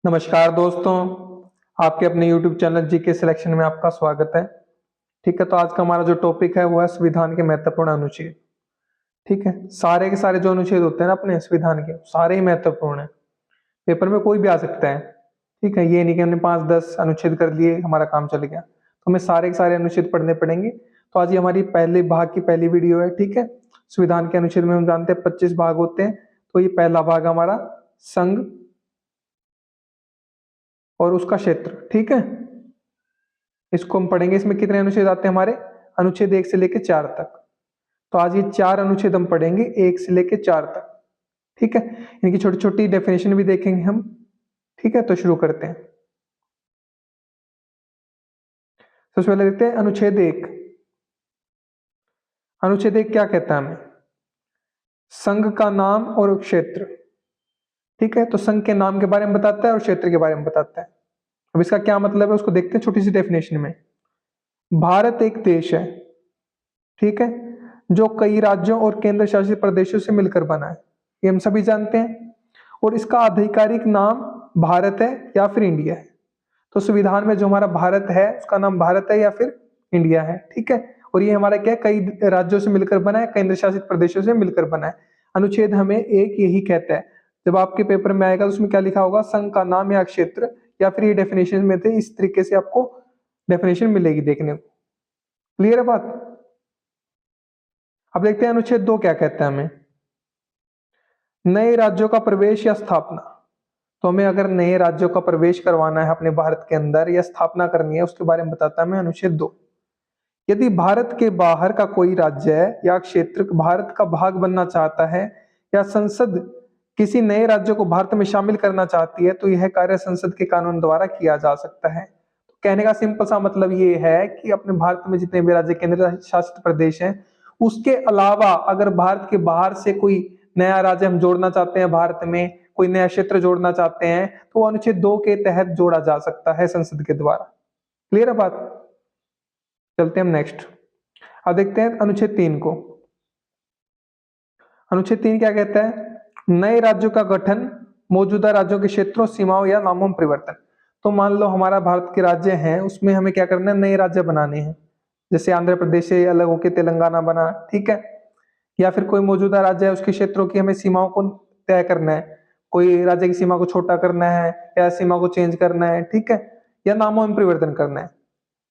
नमस्कार दोस्तों, आपके अपने YouTube चैनल जीके सिलेक्शन में आपका स्वागत है। ठीक है, तो आज का हमारा जो टॉपिक है वो है संविधान के महत्वपूर्ण अनुच्छेद। ठीक है, सारे के सारे जो अनुच्छेद होते हैं ना अपने संविधान के, सारे ही महत्वपूर्ण हैं। पेपर में कोई भी आ सकता है। ठीक है, ये नहीं कि हमने 5-10 अनुच्छेद कर लिए हमारा काम चल गया, तो हमें सारे के सारे अनुच्छेद पढ़ने पड़ेंगे। तो आज ये हमारी पहले भाग की पहली वीडियो है। ठीक है, संविधान के अनुच्छेद में हम जानते हैं 25 भाग होते हैं, तो ये पहला भाग हमारा संघ और उसका क्षेत्र। ठीक है, इसको हम पढ़ेंगे। इसमें कितने अनुच्छेद आते हैं हमारे? अनुच्छेद 1 से लेकर 4 तक। तो आज ये 4 अनुच्छेद हम पढ़ेंगे 1 से लेकर 4 तक। ठीक है, इनकी छोटी छोटी डेफिनेशन भी देखेंगे हम। ठीक है, तो शुरू करते हैं। सबसे पहले देखते हैं अनुच्छेद 1। अनुच्छेद 1 क्या कहता है हमें? संघ का नाम और क्षेत्र। ठीक है, तो संघ के नाम के बारे में बताता है और क्षेत्र के बारे में बताता है। अब इसका क्या मतलब है उसको देखते हैं छोटी सी डेफिनेशन में। भारत एक देश है, ठीक है, जो कई राज्यों और केंद्र शासित प्रदेशों से मिलकर बना है, ये हम सभी जानते हैं। और इसका आधिकारिक नाम भारत है या फिर इंडिया है। तो संविधान में जो हमारा भारत है उसका नाम भारत है या फिर इंडिया है। ठीक है, और ये हमारा क्या है, कई राज्यों से मिलकर बना है, केंद्र शासित प्रदेशों से मिलकर बना है। अनुच्छेद हमें एक यही कहता है। जब आपके पेपर में आएगा तो उसमें क्या लिखा होगा? संघ का नाम या क्षेत्र, या फिर ये डेफिनेशन में थे, इस तरीके से आपको डेफिनेशन मिलेगी देखने को। क्लियर है बात? अब देखते हैं अनुच्छेद 2 क्या कहता है हमें। नए राज्यों का प्रवेश या स्थापना। तो हमें अगर नए राज्यों का प्रवेश करवाना है अपने भारत के अंदर या स्थापना करनी है, उसके बारे में बताता है हमें अनुच्छेद 2। यदि भारत के बाहर का कोई राज्य या क्षेत्र भारत का भाग बनना चाहता है या संसद किसी नए राज्य को भारत में शामिल करना चाहती है, तो यह कार्य संसद के कानून द्वारा किया जा सकता है। तो कहने का सिंपल सा मतलब ये है कि अपने भारत में जितने भी राज्य केंद्र शासित प्रदेश हैं, उसके अलावा अगर भारत के बाहर से कोई नया राज्य हम जोड़ना चाहते हैं, भारत में कोई नया क्षेत्र जोड़ना चाहते हैं, तो अनुच्छेद 2 के तहत जोड़ा जा सकता है संसद के द्वारा। क्लियर है बात? चलते हैं हम नेक्स्ट। अब देखते हैं अनुच्छेद 3 को। अनुच्छेद 3 क्या कहता है? नए राज्यों का गठन, मौजूदा राज्यों के क्षेत्रों, सीमाओं या नामों में परिवर्तन। तो मान लो हमारा भारत के राज्य हैं, उसमें हमें क्या करना है? नए राज्य बनाने हैं। जैसे आंध्र प्रदेश से अलग होकर तेलंगाना बना, ठीक है, या फिर कोई मौजूदा राज्य है उसके क्षेत्रों की हमें सीमाओं को तय करना है। कोई राज्य की सीमा को छोटा करना है या सीमा को चेंज करना है, ठीक है, या नामों में परिवर्तन करना है,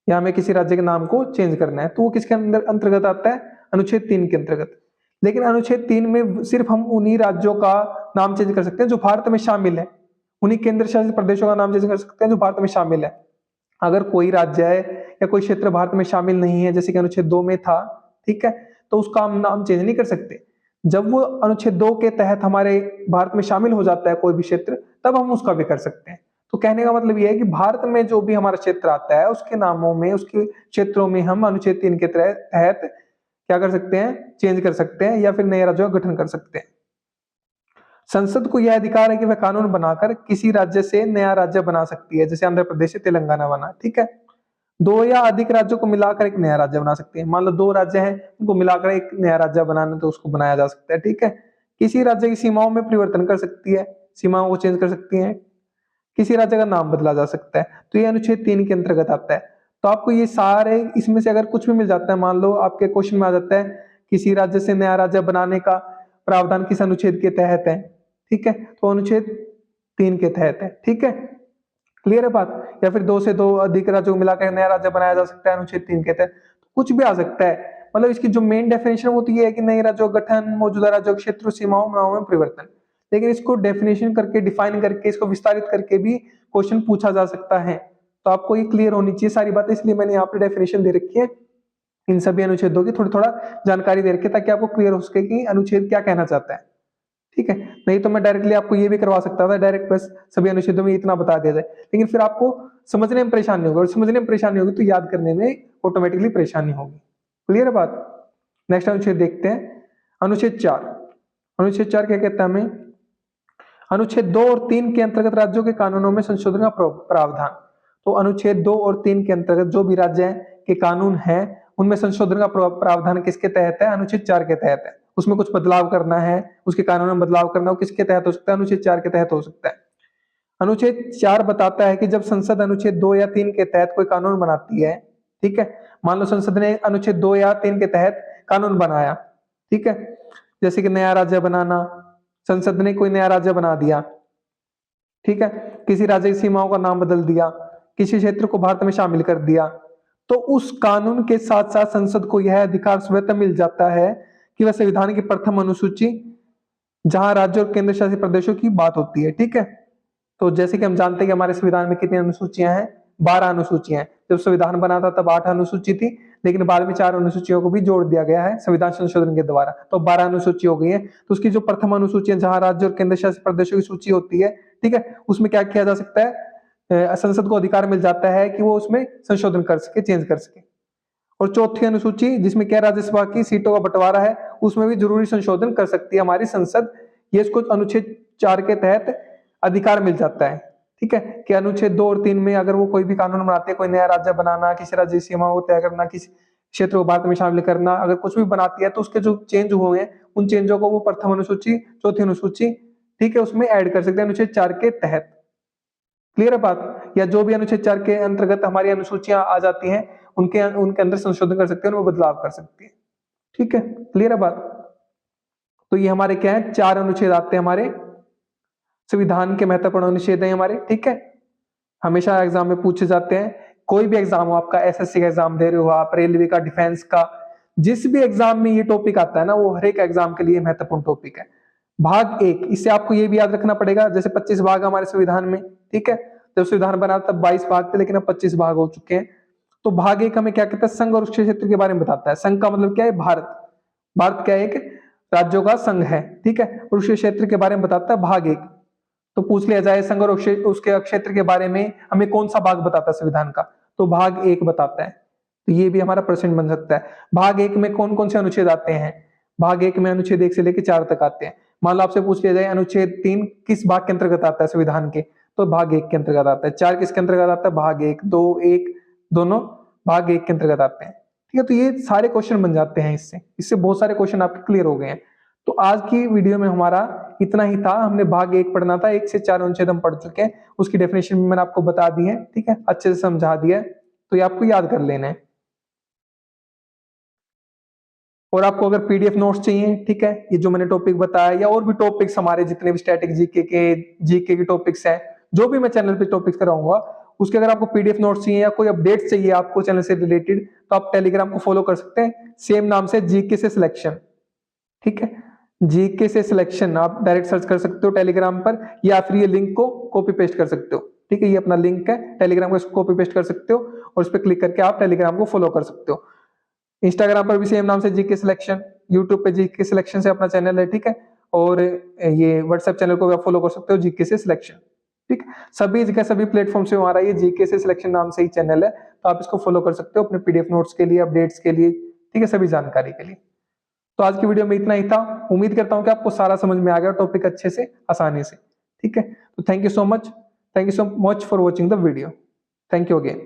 या हमें किसी राज्य के नाम को चेंज करना है, तो वो किसके अंदर अंतर्गत आता है? अनुच्छेद 3 के अंतर्गत। लेकिन अनुच्छेद 3 में सिर्फ हम उन्हीं राज्यों का नाम चेंज कर सकते हैं जो भारत में शामिल है, उन्हीं केंद्र शासित प्रदेशों का नाम चेंज कर सकते हैं जो भारत में शामिल है। अगर कोई राज्य है या कोई क्षेत्र भारत में शामिल नहीं है, जैसे कि अनुच्छेद 2 में था, ठीक है, तो उसका हम नाम चेंज नहीं कर सकते। जब वो अनुच्छेद 2 के तहत हमारे भारत में शामिल हो जाता है कोई भी क्षेत्र, तब हम उसका भी कर सकते हैं। तो कहने का मतलब ये है कि भारत में जो भी हमारा क्षेत्र आता है उसके नामों में, उसके क्षेत्रों में हम अनुच्छेद 3 के तहत क्या कर सकते हैं? चेंज कर सकते हैं या फिर नए राज्यों का गठन कर सकते हैं। संसद को यह अधिकार है कि वह कानून बनाकर किसी राज्य से नया राज्य बना सकती है, जैसे आंध्र प्रदेश से तेलंगाना बना, ठीक है। 2 या अधिक राज्यों को मिलाकर एक नया राज्य बना सकते हैं। मान लो 2 राज्य हैं, उनको मिलाकर एक नया राज्य बनाना, तो उसको बनाया जा सकता है, ठीक है। किसी राज्य की सीमाओं में परिवर्तन कर सकती है, सीमाओं को चेंज कर सकती है, किसी राज्य का नाम बदला जा सकता है। तो ये अनुच्छेद 3 के अंतर्गत आता है। तो आपको ये सारे इसमें से अगर कुछ भी मिल जाता है, मान लो आपके क्वेश्चन में आ जाता है किसी राज्य से नया राज्य बनाने का प्रावधान किस अनुच्छेद के तहत है, ठीक है, तो अनुच्छेद 3 के तहत है, ठीक है। क्लियर है बात? या फिर 2 से 2 अधिक राज्यों को मिलाकर नया राज्य बनाया जा सकता है अनुच्छेद 3 के तहत, कुछ भी आ सकता है। मतलब इसकी जो मेन डेफिनेशन होती है कि नए राज्यों का गठन, मौजूदा राज्यों के क्षेत्र, सीमाओं में परिवर्तन। लेकिन इसको डेफिनेशन करके, डिफाइन करके, इसको विस्तारित करके भी क्वेश्चन पूछा जा सकता है। तो आपको ये क्लियर होनी चाहिए सारी बातें, इसलिए मैंने यहाँ पे डेफिनेशन दे रखी है इन सभी अनुच्छेदों की, थोड़ी थोड़ा जानकारी दे रखी है ताकि आपको क्लियर हो सके कि अनुच्छेद क्या कहना चाहता है, ठीक है। नहीं तो मैं डायरेक्टली आपको ये भी करवा सकता था, डायरेक्ट बस सभी अनुच्छेदों में इतना बता दिया जाए, लेकिन फिर आपको समझने में परेशानी होगी, और समझने में परेशानी होगी तो याद करने में ऑटोमेटिकली परेशानी होगी। क्लियर है बात? नेक्स्ट अनुच्छेद देखते हैं, अनुच्छेद 4। अनुच्छेद 4 क्या कहता है हमें? अनुच्छेद 2 और 3 के अंतर्गत राज्यों के कानूनों में संशोधन का प्रावधान। तो अनुच्छेद 2 और 3 के अंतर्गत जो भी राज्य के कानून है उनमें संशोधन का प्रावधान किसके तहत है? अनुच्छेद 4 के तहत है। उसमें कुछ बदलाव करना है, उसके कानून में बदलाव करना हो, किसके तहत हो सकता है? अनुच्छेद 4 के तहत हो सकता है। अनुच्छेद 4 बताता है कि जब संसद अनुच्छेद 2 या 3 के तहत कोई कानून बनाती है, ठीक है, मान लो संसद ने अनुच्छेद 2 या 3 के तहत कानून बनाया, ठीक है, जैसे कि नया राज्य बनाना, संसद ने कोई नया राज्य बना दिया, ठीक है, किसी राज्य की सीमाओं का नाम बदल दिया, किसी क्षेत्र को भारत में शामिल कर दिया, तो उस कानून के साथ साथ संसद को यह अधिकार स्वतः मिल जाता है कि वह संविधान की प्रथम अनुसूची, जहां राज्य और केंद्र शासित प्रदेशों की बात होती है, ठीक है। तो जैसे कि हम जानते हैं कि हमारे संविधान में कितनी अनुसूचियां हैं, 12 अनुसूचियां हैं। जब संविधान बना था तब 8 अनुसूची थी, लेकिन बाद में 4 अनुसूचियों को भी जोड़ दिया गया है संविधान संशोधन के द्वारा, तो 12 अनुसूची हो गई है। तो उसकी जो प्रथम अनुसूची है, जहां राज्य और केंद्र शासित प्रदेशों की सूची होती है, ठीक है, उसमें क्या किया जा सकता है, संसद को अधिकार मिल जाता है कि वो उसमें संशोधन कर सके, चेंज कर सके। और चौथी अनुसूची, जिसमें क्या राज्यसभा की सीटों का बंटवारा है, उसमें भी जरूरी संशोधन कर सकती है हमारी संसद। ये इसको अनुच्छेद 4 के तहत अधिकार मिल जाता है, ठीक है, कि अनुच्छेद 2 और 3 में अगर वो कोई भी कानून बनाते हैं, कोई नया राज्य बनाना, किसी राज्य की सीमाओं को तय करना, किसी क्षेत्र को भारत में शामिल करना, अगर कुछ भी बनाती है तो उसके जो चेंज हुए हैं, उन चेंजों को वो प्रथम अनुसूची, चौथी अनुसूची, ठीक है, उसमें ऐड कर सकते हैं अनुच्छेद 4 के तहत। क्लियर है बात? या जो भी अनुच्छेद 4 के अंतर्गत हमारी अनुसूचियां आ जाती हैं, उनके उनके अंदर संशोधन कर सकते हैं, उनमें बदलाव कर सकते हैं, ठीक है, क्लियर है बात? तो ये हमारे क्या है, 4 अनुच्छेद आते हैं हमारे संविधान के, महत्वपूर्ण अनुच्छेद है हमारे, ठीक है, हमेशा एग्जाम में पूछे जाते हैं। कोई भी एग्जाम हो, आपका एसएससी का एग्जाम दे रहे हो आप, रेलवे का, डिफेंस का, जिस भी एग्जाम में ये टॉपिक आता है ना, वो हर एक एग्जाम के लिए महत्वपूर्ण टॉपिक है। भाग 1, इससे आपको ये भी याद रखना पड़ेगा, जैसे 25 भाग हमारे संविधान में, ठीक है, जब संविधान बना तब 22 भाग थे, लेकिन अब 25 भाग हो चुके हैं। तो भाग 1 हमें क्या कहता है, संघ और उसके क्षेत्र के बारे में बताता है। संघ का मतलब क्या है, भारत, भारत क्या है, एक राज्यों का संघ है, ठीक है, और उसके क्षेत्र के बारे में बताता है भाग 1। तो पूछ लिया जाए संघ और उसके क्षेत्र के बारे में हमें कौन सा भाग बताता है संविधान का, तो भाग 1 बताता है। तो ये भी हमारा प्रश्न बन सकता है। भाग 1 में कौन कौन से अनुच्छेद आते हैं, भाग 1 में अनुच्छेद 1 से लेकर 4 तक आते हैं। मान लो आपसे पूछ लिया जाए अनुच्छेद 3 किस भाग के अंतर्गत आता है संविधान के, तो भाग 1 के अंतर्गत आता है। 4 किसके अंतर्गत आता है, भाग 1, 2, 1 दोनों भाग 1 के अंतर्गत आते हैं, ठीक है। तो ये सारे क्वेश्चन बन जाते हैं, इससे बहुत सारे क्वेश्चन आपके क्लियर हो गए हैं। तो आज की वीडियो में हमारा इतना ही था। हमने भाग 1 पढ़ना था, 1 से 4 अनुच्छेद हम पढ़ चुके हैं, उसकी डेफिनेशन मैंने आपको बता दी है, ठीक है, अच्छे से समझा दिया है, तो ये आपको याद कर लेना है। और आपको अगर पीडीएफ नोट्स चाहिए, ठीक है, ये जो मैंने टॉपिक बताया या और भी टॉपिक्स हमारे जितने भी स्टैटिक जीके के टॉपिक्स हैं, जो भी मैं चैनल पे टॉपिक्स कराऊंगा, उसके अगर आपको पीडीएफ नोट्स चाहिए या कोई अपडेट्स चाहिए आपको चैनल से रिलेटेड, तो आप टेलीग्राम को फॉलो कर सकते हैं, सेम नाम से जीके से सिलेक्शन, ठीक है, जीके से सिलेक्शन आप डायरेक्ट सर्च कर सकते हो टेलीग्राम पर, या फिर ये लिंक को कॉपी पेस्ट कर सकते हो, ठीक है, ये अपना लिंक है टेलीग्राम को, कॉपी पेस्ट कर सकते हो और उस पर क्लिक करके आप टेलीग्राम को फॉलो कर सकते हो। इंस्टाग्राम पर भी सेम नाम से जीके सिलेक्शन, यूट्यूब पे जीके सिलेक्शन से अपना चैनल है, ठीक है, और ये व्हाट्सएप चैनल को भी आप फॉलो कर सकते हो जीके से सिलेक्शन, ठीक, सभी जगह सभी प्लेटफॉर्म से हमारा ये जीके से सिलेक्शन नाम से ही चैनल है, तो आप इसको फॉलो कर सकते हो अपने पीडीएफ नोट्स के लिए, अपडेट्स के लिए, ठीक है, सभी जानकारी के लिए। तो आज की वीडियो में इतना ही था। उम्मीद करता हूं कि आपको सारा समझ में आ गया टॉपिक अच्छे से, आसानी से, ठीक है। तो thank you so much for watching the video. Thank you again.